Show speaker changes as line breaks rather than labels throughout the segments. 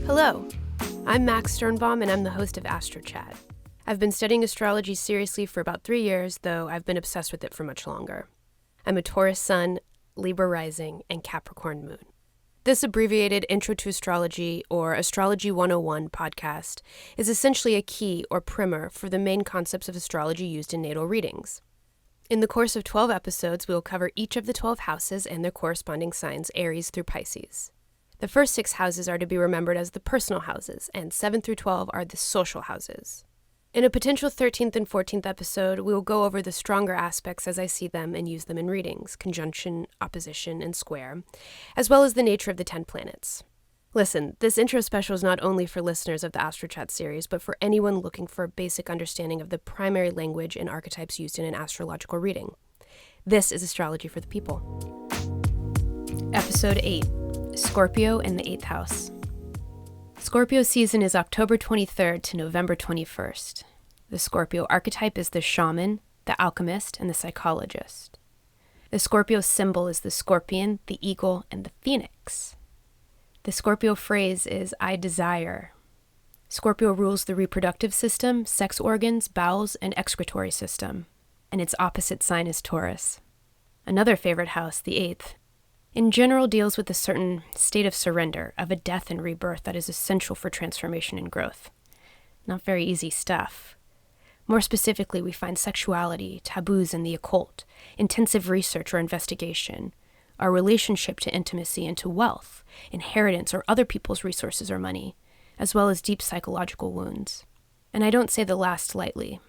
Hello, I'm Max Sternbaum and I'm the host of ASTROCHAT. I've been studying astrology seriously for about 3 years, though I've been obsessed with it for much longer. I'm a Taurus sun, Libra rising, and Capricorn moon. This abbreviated Intro to Astrology, or Astrology 101 podcast, is essentially a key or primer for the main concepts of astrology used in natal readings. In the course of 12 episodes, we will cover each of the 12 houses and their corresponding signs, Aries through Pisces. The first 6 houses are to be remembered as the personal houses, and 7 through 12 are the social houses. In a potential 13th and 14th episode, we will go over the stronger aspects as I see them and use them in readings, conjunction, opposition, and square, as well as the nature of the 10 planets. Listen, this intro special is not only for listeners of the ASTROCHAT series, but for anyone looking for a basic understanding of the primary language and archetypes used in an astrological reading. This is Astrology for the People. Episode 8, Scorpio and the 8th House. Scorpio season is October 23rd to November 21st. The Scorpio archetype is the shaman, the alchemist, and the psychologist. The Scorpio symbol is the scorpion, the eagle, and the phoenix. The Scorpio phrase is, I desire. Scorpio rules the reproductive system, sex organs, bowels, and excretory system, and its opposite sign is Taurus. Another favorite house, the 8th, in general deals with a certain state of surrender, of a death and rebirth that is essential for transformation and growth. Not very easy stuff. More specifically, we find sexuality, taboos, and the occult, intensive research or investigation, our relationship to intimacy and to wealth, inheritance or other people's resources or money, as well as deep psychological wounds. And I don't say the last lightly.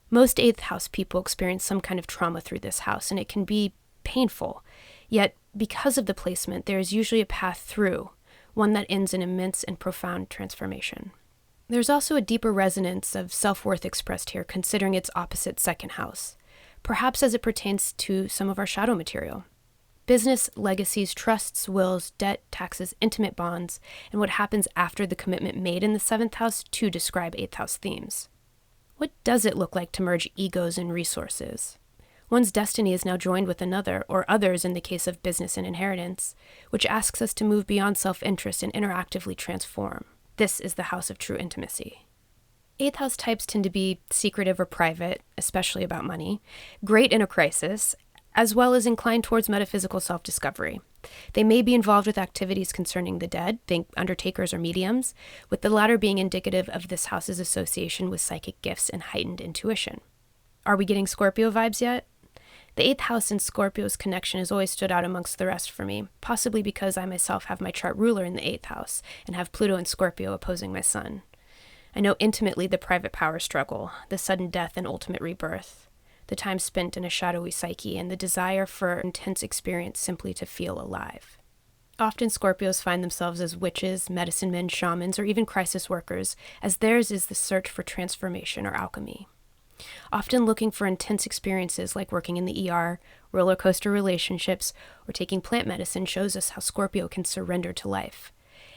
Most 8th house people experience some kind of trauma through this house, and it can be painful. Yet, because of the placement, there is usually a path through, one that ends in immense and profound transformation. There's also a deeper resonance of self-worth expressed here, considering its opposite 2nd house, perhaps as it pertains to some of our shadow material. Business, legacies, trusts, wills, debt, taxes, intimate bonds, and what happens after the commitment made in the 7th house to describe 8th house themes. What does it look like to merge egos and resources? One's destiny is now joined with another, or others in the case of business and inheritance, which asks us to move beyond self-interest and interactively transform. This is the house of true intimacy. 8th house types tend to be secretive or private, especially about money, great in a crisis, as well as inclined towards metaphysical self-discovery. They may be involved with activities concerning the dead, think undertakers or mediums, with the latter being indicative of this house's association with psychic gifts and heightened intuition. Are we getting Scorpio vibes yet? The 8th house and Scorpio's connection has always stood out amongst the rest for me, possibly because I myself have my chart ruler in the 8th house and have Pluto and Scorpio opposing my sun. I know intimately the private power struggle, the sudden death and ultimate rebirth, the time spent in a shadowy psyche, and the desire for intense experience simply to feel alive. Often Scorpios find themselves as witches, medicine men, shamans, or even crisis workers, as theirs is the search for transformation or alchemy. Often looking for intense experiences like working in the ER, roller coaster relationships, or taking plant medicine shows us how Scorpio can surrender to life.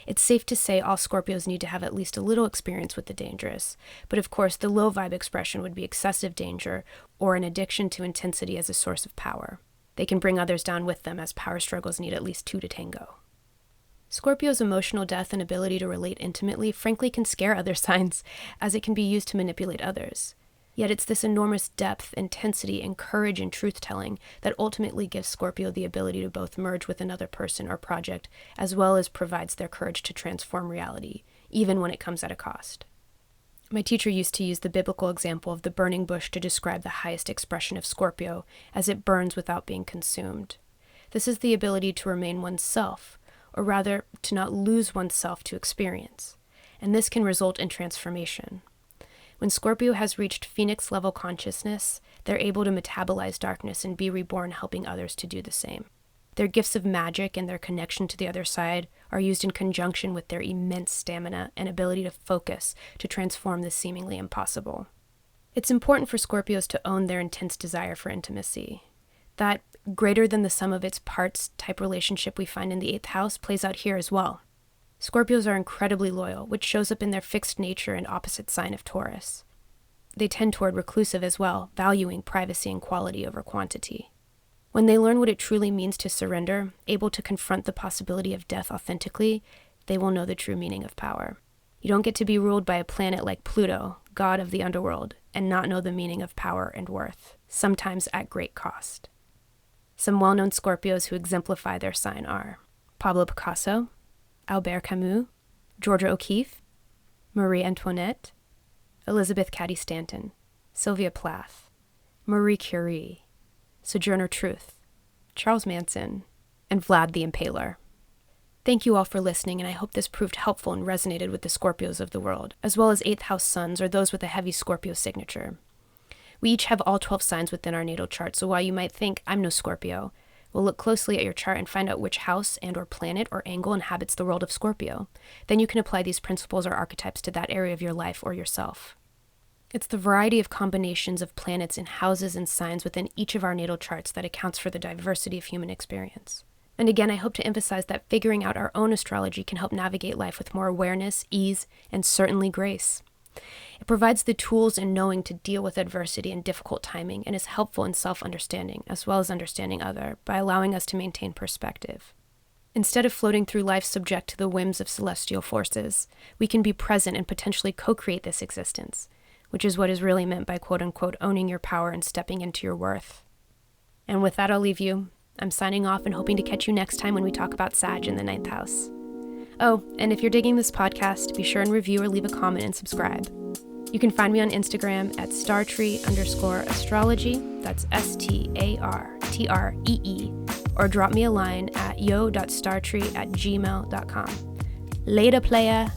It's safe to say all Scorpios need to have at least a little experience with the dangerous, but of course the low vibe expression would be excessive danger or an addiction to intensity as a source of power. They can bring others down with them, as power struggles need at least 2 to tango. Scorpio's emotional depth and ability to relate intimately frankly can scare other signs, as it can be used to manipulate others. Yet it's this enormous depth, intensity, and courage in truth-telling that ultimately gives Scorpio the ability to both merge with another person or project, as well as provides their courage to transform reality, even when it comes at a cost. My teacher used to use the biblical example of the burning bush to describe the highest expression of Scorpio, as it burns without being consumed. This is the ability to remain oneself, or rather, to not lose oneself to experience, and this can result in transformation. When Scorpio has reached phoenix-level consciousness, they're able to metabolize darkness and be reborn, helping others to do the same. Their gifts of magic and their connection to the other side are used in conjunction with their immense stamina and ability to focus to transform the seemingly impossible. It's important for Scorpios to own their intense desire for intimacy. That greater than the sum of its parts type relationship we find in the 8th house plays out here as well. Scorpios are incredibly loyal, which shows up in their fixed nature and opposite sign of Taurus. They tend toward reclusive as well, valuing privacy and quality over quantity. When they learn what it truly means to surrender, able to confront the possibility of death authentically, they will know the true meaning of power. You don't get to be ruled by a planet like Pluto, god of the underworld, and not know the meaning of power and worth, sometimes at great cost. Some well-known Scorpios who exemplify their sign are Pablo Picasso, Albert Camus, Georgia O'Keeffe, Marie Antoinette, Elizabeth Cady Stanton, Sylvia Plath, Marie Curie, Sojourner Truth, Charles Manson, and Vlad the Impaler. Thank you all for listening, and I hope this proved helpful and resonated with the Scorpios of the world, as well as 8th house suns or those with a heavy Scorpio signature. We each have all 12 signs within our natal chart, so while you might think, I'm no Scorpio, we'll look closely at your chart and find out which house and or planet or angle inhabits the world of Scorpio. Then you can apply these principles or archetypes to that area of your life or yourself. It's the variety of combinations of planets and houses and signs within each of our natal charts that accounts for the diversity of human experience. And again, I hope to emphasize that figuring out our own astrology can help navigate life with more awareness, ease, and certainly grace. It provides the tools and knowing to deal with adversity and difficult timing and is helpful in self-understanding as well as understanding other by allowing us to maintain perspective. Instead of floating through life subject to the whims of celestial forces, we can be present and potentially co-create this existence, which is what is really meant by quote-unquote owning your power and stepping into your worth. And with that, I'll leave you. I'm signing off and hoping to catch you next time when we talk about Sag in the 9th house. Oh, and if you're digging this podcast, be sure and review or leave a comment and subscribe. You can find me on Instagram at startree_astrology, that's STARTREE, or drop me a line at yo.startree@gmail.com. Later, playa!